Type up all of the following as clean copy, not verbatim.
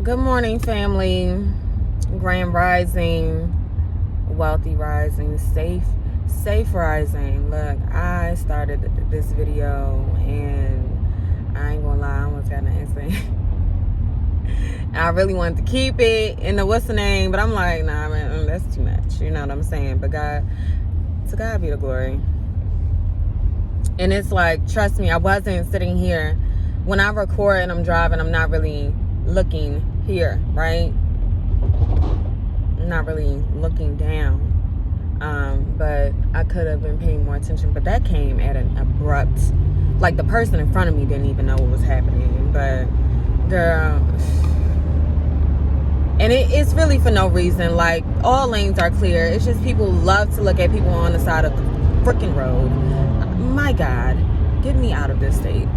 Good morning, family. Grand rising, wealthy rising, safe rising. Look, I started this video and I ain't gonna lie, I almost got an insane. I really wanted to keep it in the what's the name, but I'm like, nah, man, that's too much. You know what I'm saying? But to God be the glory. And it's like, trust me, I wasn't sitting here. When I record and I'm driving, I'm not really looking here, right? I'm not really looking down. But I could have been paying more attention. But that came at an abrupt, like the person in front of me didn't even know what was happening. But girl, and it's really for no reason. Like, all lanes are clear. It's just people love to look at people on the side of the freaking road. My God, get me out of this state.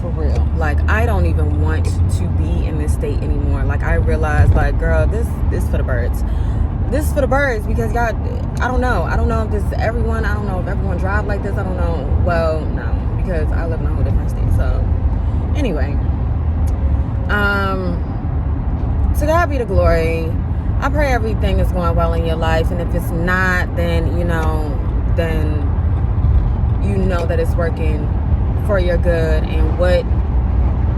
For real. Like, I don't even want to be in this state anymore. Like, I realized, like, girl, this for the birds. This is for the birds because God, I don't know if this is everyone. I don't know if everyone drive like this. I don't know. Well, no, because I live in a whole different state. So, anyway, to God be the glory. I pray everything is going well in your life, and if it's not, then you know that it's working for your good, and what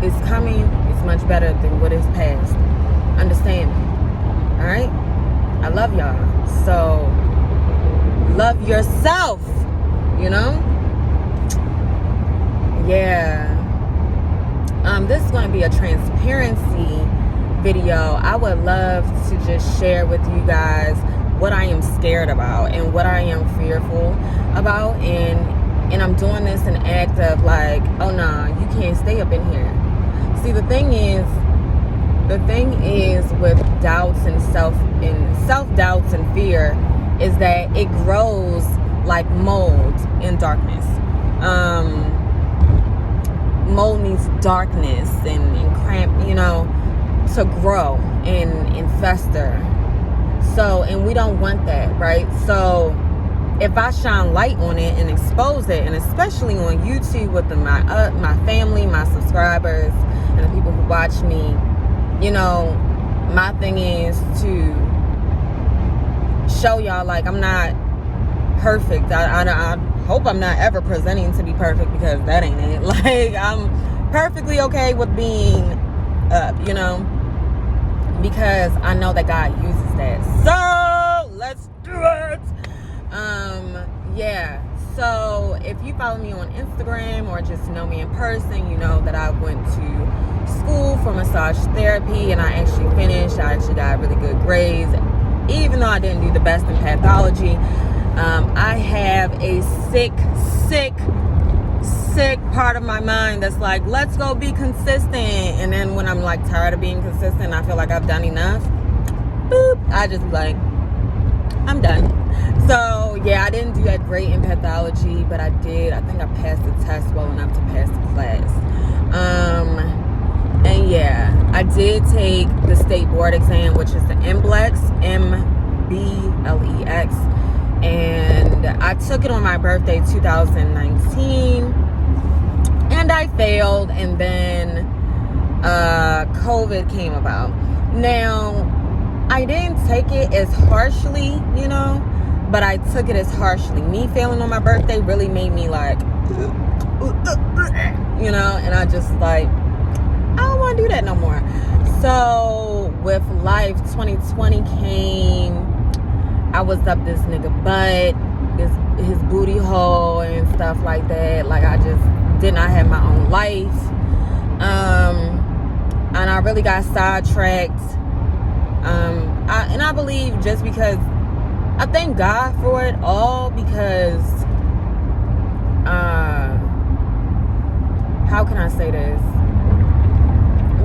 is coming is much better than what is past. Understand me? All right? I love y'all. So love yourself, you know? Yeah. This is going to be a transparency video. I would love to just share with you guys what I am scared about and what I am fearful about, and I'm doing this in act of like, oh nah, you can't stay up in here. See, the thing is with doubts and self-doubts and fear is that it grows like mold in darkness. Mold needs darkness and cramp, you know, to grow and fester. So, and we don't want that, right? So if I shine light on it and expose it, and especially on YouTube with my family, my subscribers, and the people who watch me, you know, my thing is to show y'all, like, I'm not perfect. I hope I'm not ever presenting to be perfect, because that ain't it. Like, I'm perfectly okay with being up, you know, because I know that God uses that. So let's do it. Yeah, so if you follow me on Instagram or just know me in person, you know that I went to school for massage therapy, and I actually finished. I actually got really good grades, even though I didn't do the best in pathology. I have a sick part of my mind that's like, let's go be consistent. And then when I'm like tired of being consistent, I feel like I've done enough, boop, I just be like, I'm done. So yeah, I didn't do that great in pathology, but I think I passed the test well enough to pass the class. And yeah, I did take the state board exam, which is the MBLEX, MBLEX, and I took it on my birthday 2019, and I failed, and then COVID came about. Now, I didn't take it as harshly, you know, but I took it as harshly. Me failing on my birthday really made me like, you know, and I just like, I don't want to do that no more. So with life, 2020 came. I was up this nigga butt, his booty hole and stuff like that. Like, I just did not have my own life. And I really got sidetracked. And I believe just because, I thank God for it all, because how can I say this?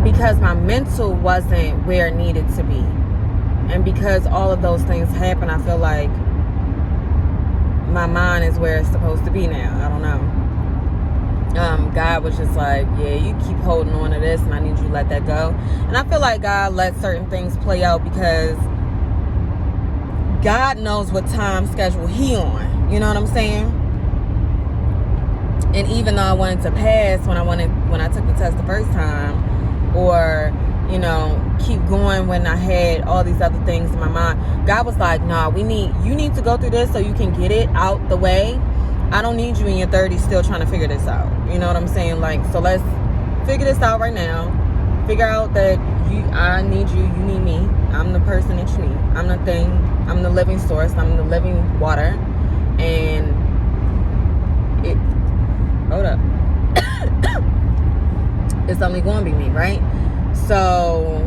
Because my mental wasn't where it needed to be. And because all of those things happen, I feel like my mind is where it's supposed to be now. I don't know. God was just like, yeah, you keep holding on to this, and I need you to let that go. And I feel like God let certain things play out because God knows what time schedule he on. You know what I'm saying? And even though I wanted to pass when I took the test the first time, or you know, keep going when I had all these other things in my mind. God was like, nah, you need to go through this so you can get it out the way. I don't need you in your 30s still trying to figure this out. You know what I'm saying? Like, so let's figure this out right now. Figure out that I need you, you need me. I'm the person that you need. I'm the thing. I'm the living source. I'm the living water. And hold up. It's only going to be me, right? So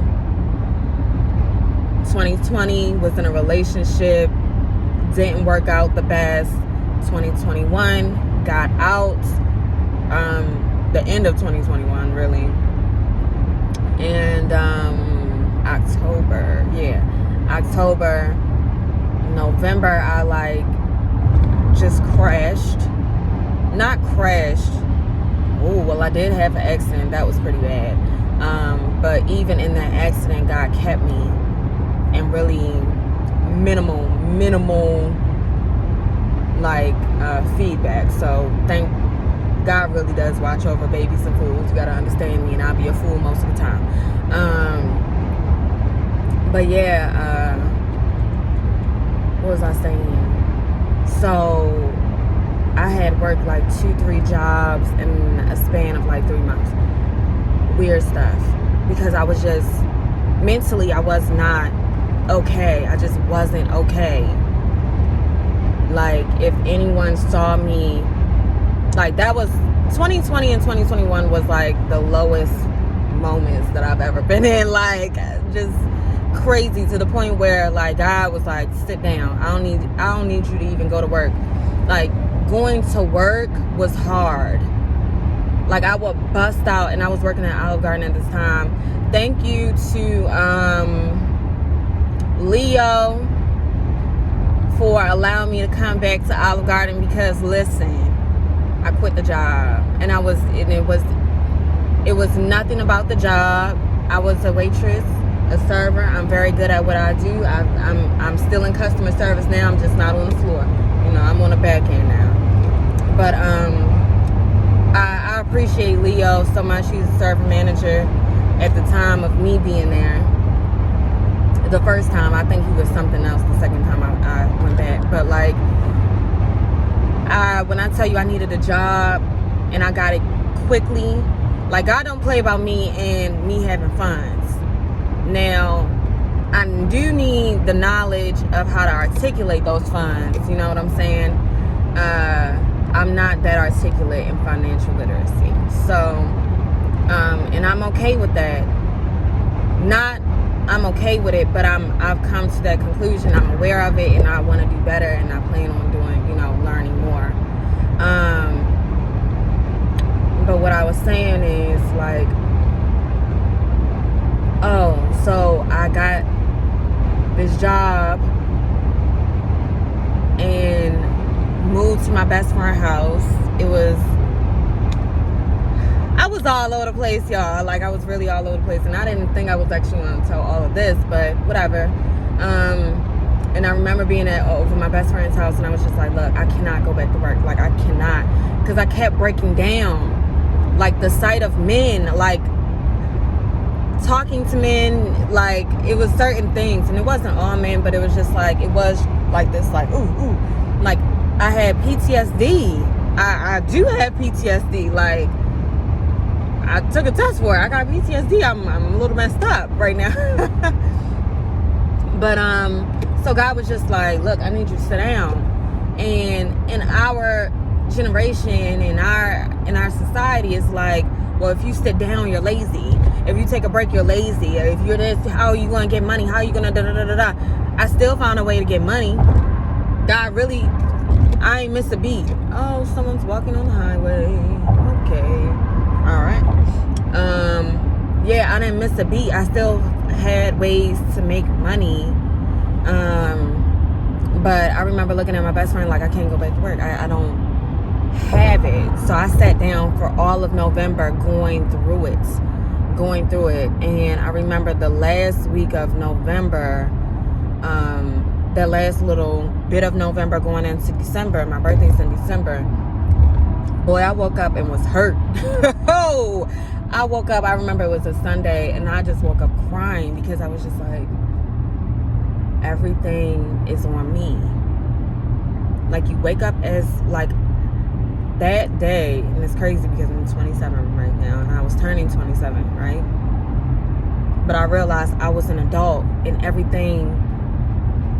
2020 was in a relationship, didn't work out the best. 2021 got out, the end of 2021 really, and October, November, I like just crashed. Not crashed. Oh, well, I did have an accident. That was pretty bad. But even in that accident, God kept me, and really minimal like feedback. So thank God really does watch over babies and fools. You gotta understand me, and I'll be a fool most of the time. But yeah, what was I saying? So I had worked like 2-3 jobs in a span of like 3 months. Weird stuff, because I was just mentally, I was not okay. I just wasn't okay. Like, if anyone saw me, like, that was 2020 and 2021 was like the lowest moments that I've ever been in. Like, just crazy, to the point where like God was like, sit down. I don't need you to even go to work. Like, going to work was hard. Like, I would bust out, and I was working at Olive Garden at this time. Thank you to Leo for allowing me to come back to Olive Garden, because listen, I quit the job, and it was nothing about the job. I was a waitress, a server. I'm very good at what I do. I'm still in customer service now. I'm just not on the floor. You know, I'm on the back end now. But I appreciate Leo so much. He's a server manager at the time of me being there. The first time, I think he was something else. The second time I went back. But like, when I tell you I needed a job and I got it quickly, like, God don't play about me and me having funds. Now, I do need the knowledge of how to articulate those funds. You know what I'm saying? I'm not that articulate in financial literacy. So, and I'm okay with that. I'm okay with it, but I've come to that conclusion. I'm aware of it, and I want to do better, and I plan on doing, learning more. But what I was saying is, like, so I got this job and moved to my best friend's house. I was all over the place, y'all. Like, I was really all over the place, and I didn't think I was actually going to tell all of this, but whatever. And I remember being over my best friend's house, and I was just like, look, I cannot go back to work. Like, I cannot, because I kept breaking down. Like, the sight of men, like, talking to men, like, it was certain things, and it wasn't all men, but it was just like, it was like this, like, ooh, like, I had PTSD. I do have PTSD. Like, I took a test for it. I got PTSD. I'm a little messed up right now. But so God was just like, look, I need you to sit down. And in our generation, in our society, it's like, well, if you sit down, you're lazy. If you take a break, you're lazy. If you're this, how are you going to get money? How are you going to da-da-da-da-da? I still found a way to get money. God really, I ain't missed a beat. Oh, someone's walking on the highway. Okay. All right. Yeah, I didn't miss a beat. I still had ways to make money. But I remember looking at my best friend like, I can't go back to work. I don't have it. So I sat down for all of November going through it. And I remember the last week of November, the last little bit of November going into December. My birthday's in December. Boy, I woke up and was hurt. Oh, I woke up, I remember it was a Sunday, and I just woke up crying because I was just like, everything is on me. Like, you wake up as, like, that day, and it's crazy because I'm 27 right now, and I was turning 27, right? But I realized I was an adult, and everything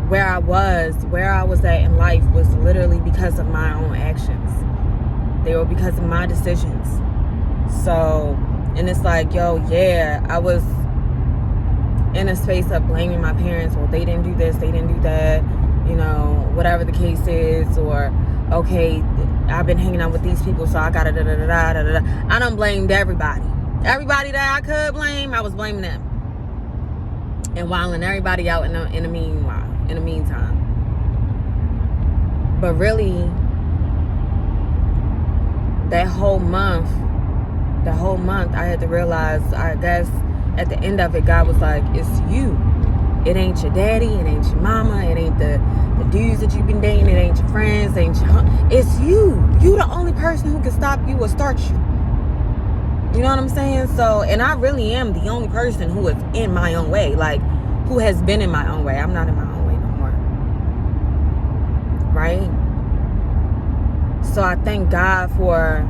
where I was at in life was literally because of my own actions. They were because of my decisions. So, and it's like, yo, yeah, I was in a space of blaming my parents. Well, they didn't do this, they didn't do that, you know, whatever the case is. Or, okay, I've been hanging out with these people, so I gotta da-da-da-da-da-da. I done blamed everybody. Everybody that I could blame, I was blaming them. And wilding everybody out in the meantime. But really, that whole month, I had to realize, I guess, at the end of it, God was like, it's you. It ain't your daddy, it ain't your mama, it ain't the dudes that you've been dating, it ain't your friends, it ain't it's you. You the only person who can stop you or start you. You know what I'm saying? So, and I really am the only person who is in my own way. Like, who has been in my own way. I'm not in my own way no more. Right? So I thank God for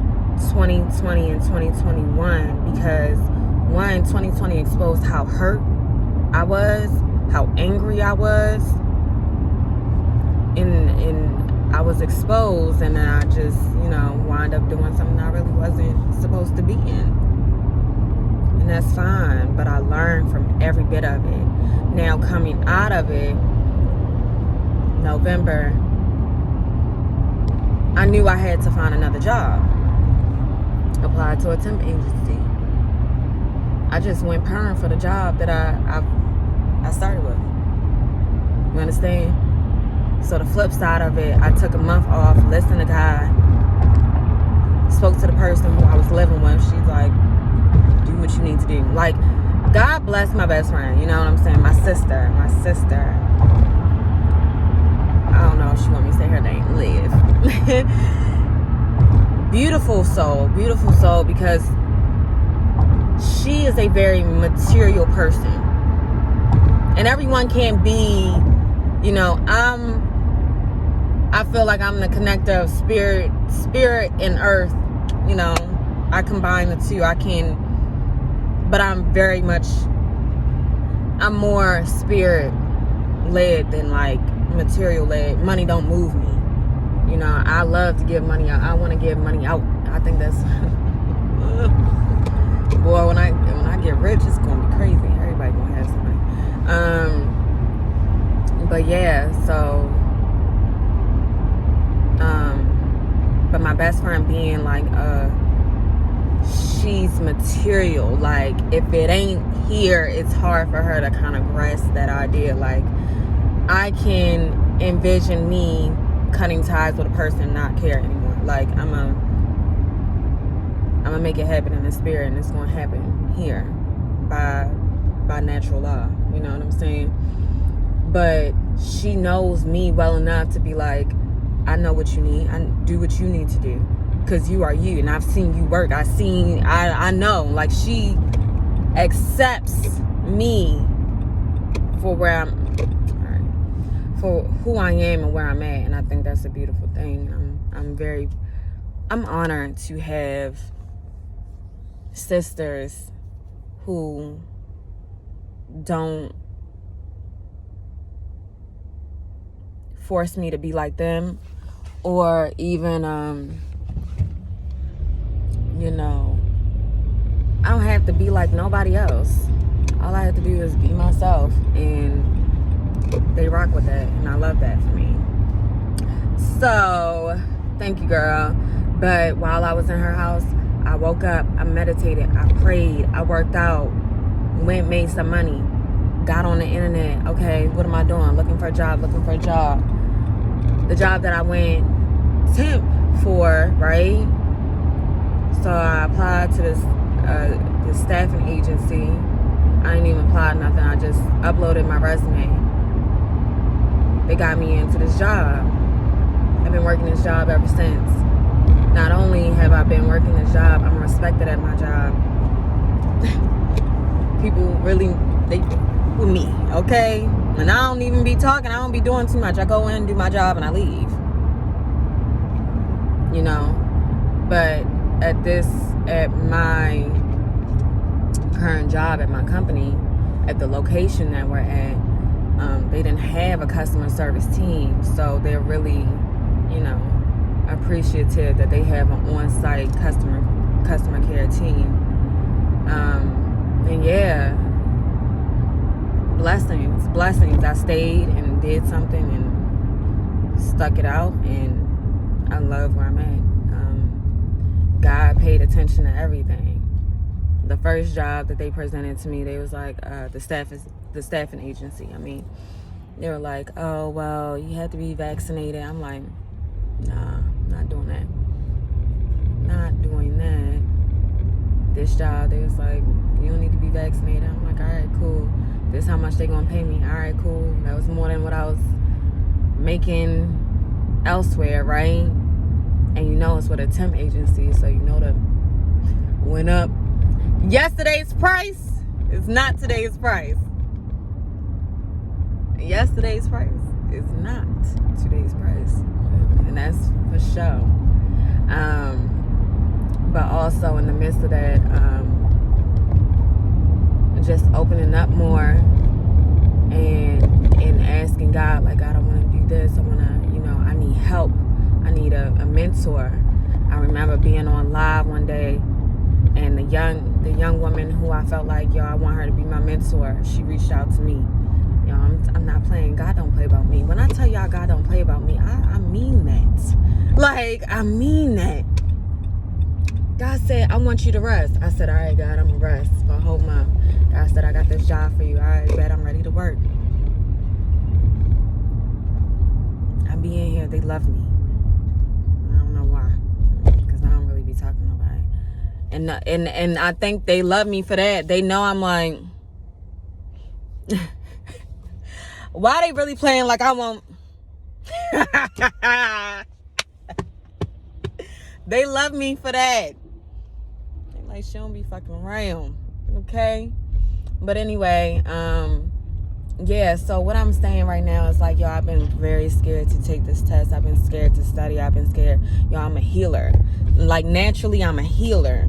2020 and 2021 because, one, 2020 exposed how hurt I was, how angry I was, and I was exposed, and I just, wound up doing something I really wasn't supposed to be in. And that's fine, but I learned from every bit of it. Now, coming out of it, November, I knew I had to find another job. Applied to a temp agency. I just went perm for the job that I started with. You understand? So the flip side of it, I took a month off, listened to God, spoke to the person who I was living with. She's like, do what you need to do. Like, God bless my best friend, you know what I'm saying? My sister. I don't know if she want me to say her name, Liv. Beautiful soul, because she is a very material person. And everyone can't be, I feel like I'm the connector of spirit and earth. I combine the two. But I'm more spirit led than like material led. Money don't move me. I love to give money out. I want to give money out. I think that's boy, when I get rich, it's gonna be crazy. Everybody gonna have something. But yeah, so but my best friend being like she's material. Like, if it ain't here, it's hard for her to kind of grasp that idea. Like, I can envision me cutting ties with a person and not care anymore. Like, I'm gonna make it happen in the spirit, and it's gonna happen here by natural law. You know what I'm saying? But she knows me well enough to be like, I know what you need. I do what you need to do, because you are you, and I've seen you work. I know. Like, she accepts me for for who I am and where I'm at, and I think that's a beautiful thing. I'm honored to have sisters who don't force me to be like them, or even I don't have to be like nobody else. All I have to do is be myself, and they rock with that, and I love that for me. So thank you, girl. But while I was in her house, I woke up, I meditated, I prayed, I worked out, made some money, got on the internet. Okay, what am I doing? Looking for a job. The job that I went temp for, right? So I applied to this staffing agency. I didn't even apply nothing. I just uploaded my resume. They got me into this job. I've been working this job ever since. Not only have I been working this job, I'm respected at my job. People really, they with me, okay? And I don't even be talking. I don't be doing too much. I go in, do my job, and I leave. You know? But at my current job, at my company, at the location that we're at, they didn't have a customer service team. So they're really, you know, appreciative that they have an on-site customer care team. And yeah, blessings. I stayed and did something and stuck it out, and I love where I'm at. God paid attention to everything. The first job that they presented to me, they was like, the staffing agency. I mean, they were like, oh, well, you have to be vaccinated. I'm like, nah, not doing that. Not doing that. This job, they was like, you don't need to be vaccinated. I'm like, all right, cool. This how much they gonna pay me. All right, cool. That was more than what I was making elsewhere, right? And you know it's with a temp agency, so you know the went up. Yesterday's price is not today's price. Yesterday's price is not today's price, and that's for sure. But also in the midst of that, just opening up more and asking God, like, God, I want to do this. I want to, you know, I need help. I need a mentor. I remember being on live one day, and the young woman who I felt like, I want her to be my mentor, she reached out to me. I'm not playing. God don't play about me. When I tell y'all God don't play about me, I mean that. Like, I mean that. God said, I want you to rest. I said, all right, God, I'm going to rest for a whole month. God said, I got this job for you. All right, bet I'm ready to work. I be in here. They love me. I don't know why. Because I don't really be talking to nobody. And I think they love me for that. They know I'm like... Why they really playing like I won't? They love me for that. They like, she don't be fucking around. Okay? But anyway, yeah, so what I'm saying right now is like, I've been very scared to take this test. I've been scared to study. I've been scared. I'm a healer. Like, naturally, I'm a healer.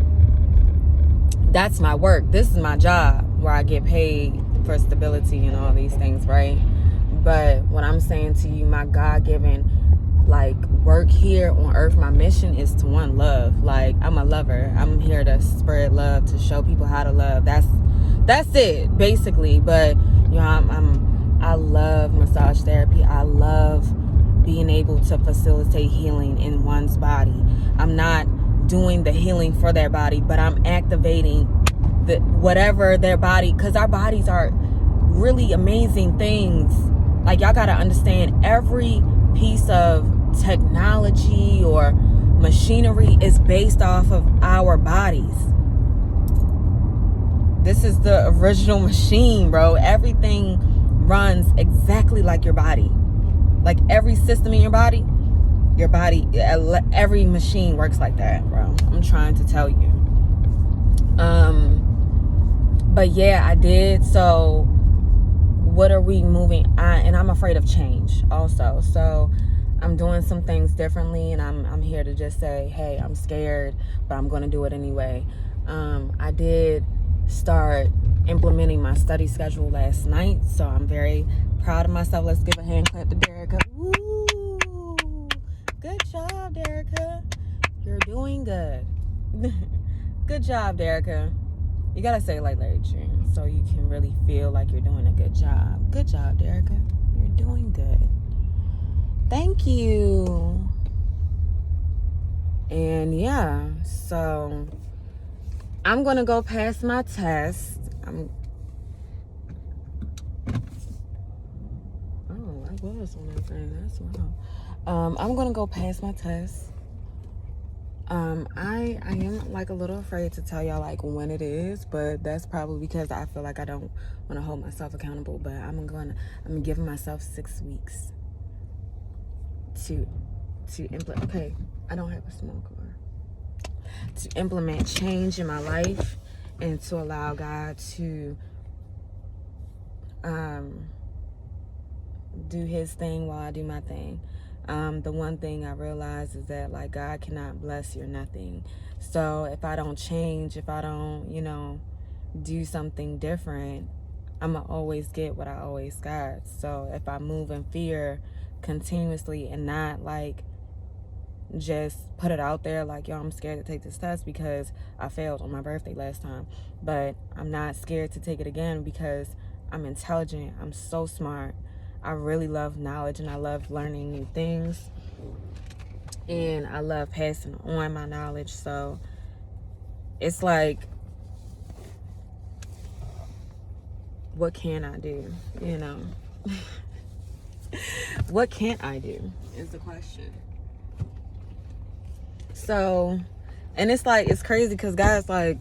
That's my work. This is my job where I get paid for stability and all these things, right? But what I'm saying to you, my God-given, like, work here on earth, my mission is to love. Like, I'm a lover. I'm here to spread love, to show people how to love. That's it, basically. But I love massage therapy. I love being able to facilitate healing in one's body. I'm not doing the healing for their body, but I'm activating whatever their body, because our bodies are really amazing things. Like, y'all gotta understand, every piece of technology or machinery is based off of our bodies. This is the original machine, bro. Everything runs exactly like your body. Like, every system in your body, every machine works like that, bro. I'm trying to tell you. But yeah, I did. So what are we moving on? And I'm afraid of change also. So I'm doing some things differently, and I'm here to just say, hey, I'm scared, but I'm going to do it anyway. I did start implementing my study schedule last night, so I'm very proud of myself. Let's give a hand clap to Derica. Woo! Good job, Derica. You're doing good. Good job, Derica. You gotta say it like Larry June, so you can really feel like you're doing a good job. Good job, Derica. You're doing good. Thank you. And yeah, so I'm gonna go pass my test. I was on that thing. That's wow. I'm gonna go pass my test. I am like a little afraid to tell y'all like when it is, but that's probably because I feel like I don't want to hold myself accountable. But I'm giving myself 6 weeks to implement. Okay, I don't have a smoker. To implement change in my life and to allow God to do his thing while I do my thing. The one thing I realize is that, like, God cannot bless your nothing. So if I don't change, if I don't, do something different, I'm going to always get what I always got. So if I move in fear continuously and not, like, just put it out there like, yo, I'm scared to take this test because I failed on my birthday last time, but I'm not scared to take it again because I'm intelligent, I'm so smart, I really love knowledge, and I love learning new things, and I love passing on my knowledge. So it's like, what can I do? What can't I do is the question. So, and it's like, it's crazy because God's like,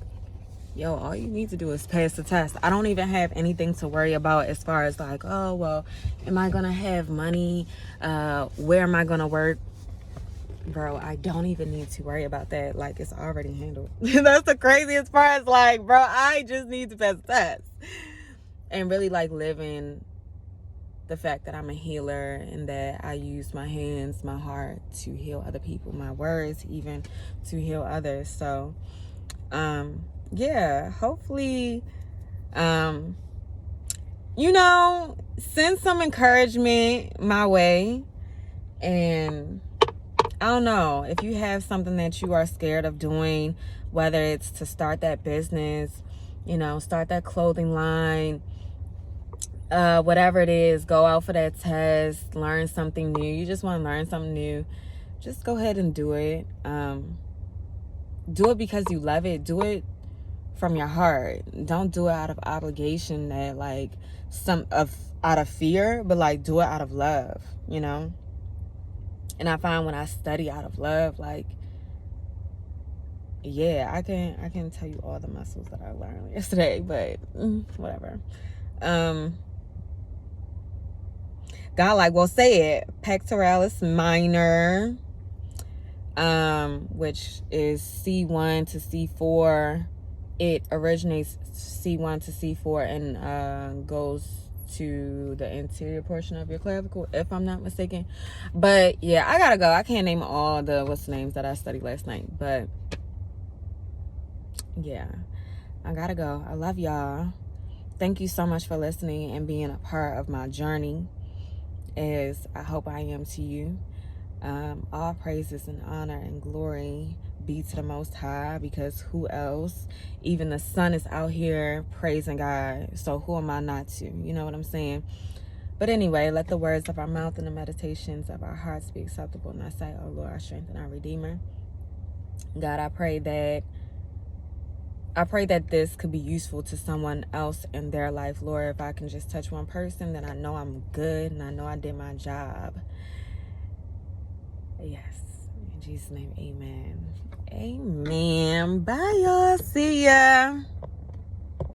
yo, all you need to do is pass the test. I don't even have anything to worry about as far as like, oh, well, am I going to have money? Where am I going to work? Bro, I don't even need to worry about that. Like, it's already handled. That's the craziest part. It's like, bro, I just need to pass the test. And really, like, living the fact that I'm a healer and that I use my hands, my heart to heal other people, my words even to heal others. So, yeah, hopefully, send some encouragement my way. And I don't know, if you have something that you are scared of doing, whether it's to start that business, start that clothing line, whatever it is, go out for that test, learn something new. You just want to learn something new, just go ahead and do it. Do it because you love it. Do it from your heart. Don't do it out of obligation, that like out of fear, but like do it out of love, And I find when I study out of love, like, yeah, I can tell you all the muscles that I learned yesterday, but whatever. God, like, well, say it, pectoralis minor, which is C1 to C4. It originates C1 to C4 and goes to the anterior portion of your clavicle, if I'm not mistaken. But yeah, I gotta go. I can't name all the names that I studied last night, but yeah, I gotta go. I love y'all. Thank you so much for listening and being a part of my journey, as I hope I am to you. All praises and honor and glory be to the Most High, because who else? Even the sun is out here praising God, so who am I not to? You know what I'm saying? But anyway, let the words of our mouth and the meditations of our hearts be acceptable in thy sight, O Lord, our strength and our Redeemer. God, I pray that this could be useful to someone else in their life. Lord, if I can just touch one person, then I know I'm good and I know I did my job. Yes. In Jesus' name, amen. Amen. Bye, y'all. See ya.